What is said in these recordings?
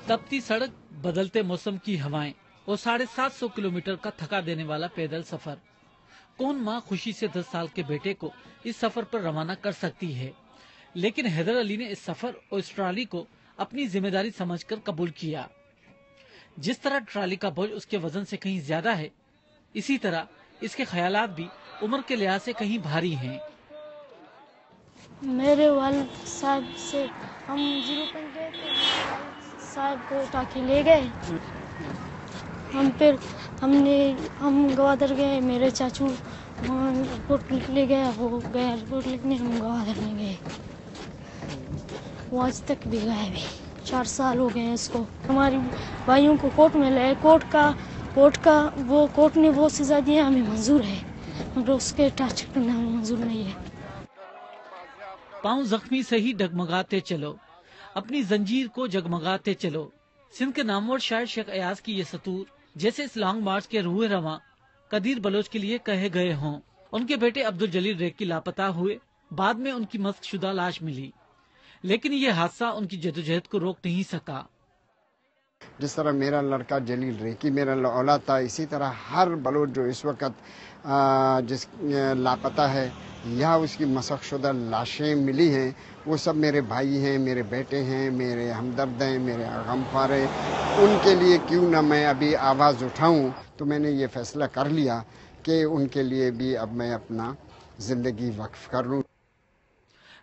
तपती सड़क, बदलते मौसम की हवाएं और 750 किलोमीटर का थका देने वाला पैदल सफर। कौन माँ खुशी से 10 साल के बेटे को इस सफर पर रवाना कर सकती है? लेकिन हैदर अली ने इस सफर और इस ट्राली को अपनी जिम्मेदारी समझकर कबूल किया। जिस तरह ट्राली का बोझ उसके वजन से कहीं ज्यादा है, इसी तरह इसके ख्यालात भी उम्र के लिहाज से कहीं भारी हैं। मेरे वालिद साहब से हम 0 पॉइंट गए थे, साहब को उठा के ले गए। हम गवादर गए, मेरे चाचू रिपोर्ट ले गया, हो गया रिपोर्ट लिखने, हम गवादर में गए। वो आज तक भी गायब है, 4 साल हो गए हैं इसको। हमारी भाइयों को कोर्ट में लाए, कोर्ट ने वो सजा दिया, हमें मंजूर है, मगर उसके टच करना मंजूर नहीं है। पांव जख्मी से ही डगमगाते चलो, अपनी जंजीर को जगमगाते चलो। सिंध के नामवर शायर शेख अयाज की ये सतूर जैसे इस लॉन्ग मार्च के रूह रवां कदीर बलोच के लिए कहे गए हों। उनके बेटे अब्दुल जलील रेकी लापता हुए, बाद में उनकी मस्कशुदा लाश मिली, लेकिन ये हादसा उनकी जदोजहद को रोक नहीं सका। जिस तरह मेरा लड़का जलील रेकी मेरा औलाद था, इसी तरह हर बलोच जो इस वक्त जिस लापता है या उसकी मसखशुदा लाशें मिली हैं, वो सब मेरे भाई हैं, मेरे बेटे हैं, मेरे हमदर्द हैं, मेरे गमख्वार हैं। उनके लिए क्यों ना मैं अभी आवाज़ उठाऊं, तो मैंने ये फैसला कर लिया कि उनके लिए भी अब मैं अपना जिंदगी वक्फ कर लूं।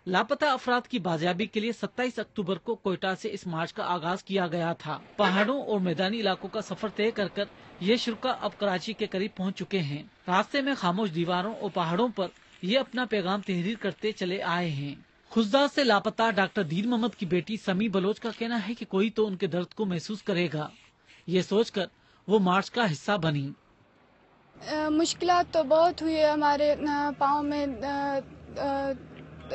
लापता अफराद की बाजियाबी के लिए 27 अक्टूबर को कोयटा से इस मार्च का आगाज किया गया था। पहाड़ों और मैदानी इलाकों का सफर तय कर ये शुरा अब कराची के करीब पहुंच चुके हैं। रास्ते में खामोश दीवारों और पहाड़ों पर ये अपना पैगाम तहरीर करते चले आए हैं। खुजदार से लापता डॉक्टर दीन मोहम्मद की बेटी समी बलोच का कहना है कि कोई तो उनके दर्द को महसूस करेगा। ये सोचकर वो मार्च का हिस्सा बनी। मुश्किलात तो बहुत हुई है, हमारे पाँव में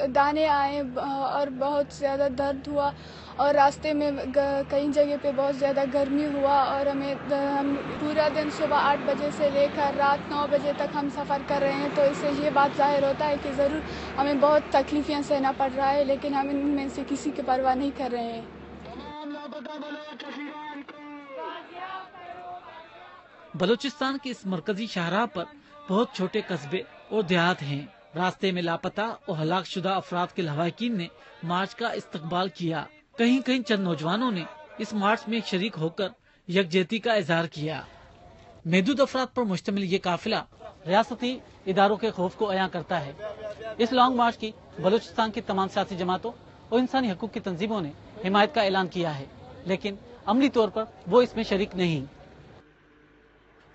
दाने आए और बहुत ज़्यादा दर्द हुआ, और रास्ते में कई जगह पे बहुत ज़्यादा गर्मी हुआ, और हम पूरा दिन सुबह 8 बजे से लेकर रात 9 बजे तक हम सफ़र कर रहे हैं। तो इससे ये बात ज़ाहिर होता है कि ज़रूर हमें बहुत तकलीफ़ें सहना पड़ रहा है, लेकिन हम इनमें से किसी की परवाह नहीं कर रहे हैं। बलूचिस्तान के इस मरकजी शाहराह पर बहुत छोटे कस्बे और देहात हैं। रास्ते में लापता और हलाकशुदा अफराद के लवाहिकीन ने मार्च का इस्तकबाल किया। कहीं कहीं चंद नौजवानों ने इस मार्च में शरीक होकर यकजहती का इजहार किया। महदूद अफराद पर मुश्तमिल ये काफिला रियासती इदारों के खौफ को अयां करता है। इस लॉन्ग मार्च की बलूचिस्तान की तमाम सियासी जमातों और इंसानी हकूक की तंजीमों ने हिमायत का ऐलान किया है, लेकिन अमली तौर पर वो इसमें शरीक नहीं।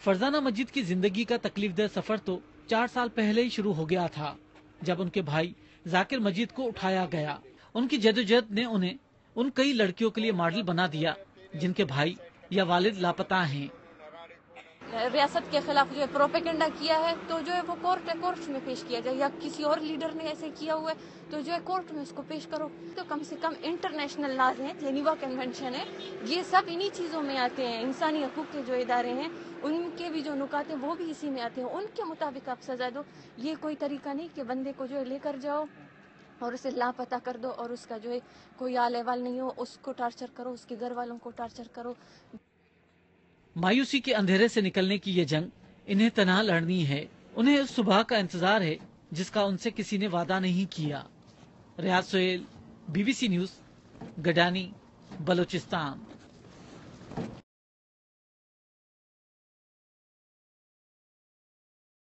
फरजाना मजीद की जिंदगी का तकलीफदेह सफर तो 4 साल पहले ही शुरू हो गया था, जब उनके भाई जाकिर मजीद को उठाया गया। उनकी जदोजहद ने उन्हें उन कई लड़कियों के लिए मॉडल बना दिया जिनके भाई या वालिद लापता हैं। रियासत के खिलाफ जो है प्रोपेगेंडा किया है, तो जो है वो कोर्ट में पेश किया जाए, या किसी और लीडर ने ऐसे किया हुआ है तो जो है कोर्ट में उसको पेश करो। तो कम से कम इंटरनेशनल लॉज हैं, जेनीवा कन्वेंशन है, ये सब इन्हीं चीज़ों में आते हैं। इंसानी हकूक के जो इदारे हैं उनके भी जो नुकात हैं वो भी इसी में आते हैं। उनके मुताबिक आप सजा दो। ये कोई तरीका नहीं कि बंदे को जो है लेकर जाओ और उसे लापता कर दो और उसका जो है कोई आल अहवाल नहीं हो, उसको टार्चर करो, उसके घर वालों को टार्चर करो। मायूसी के अंधेरे से निकलने की ये जंग इन्हें तनहा लड़नी है। उन्हें उस सुबह का इंतजार है जिसका उनसे किसी ने वादा नहीं किया। रियाज सोहेल, BBC न्यूज़, गडानी, बलूचिस्तान।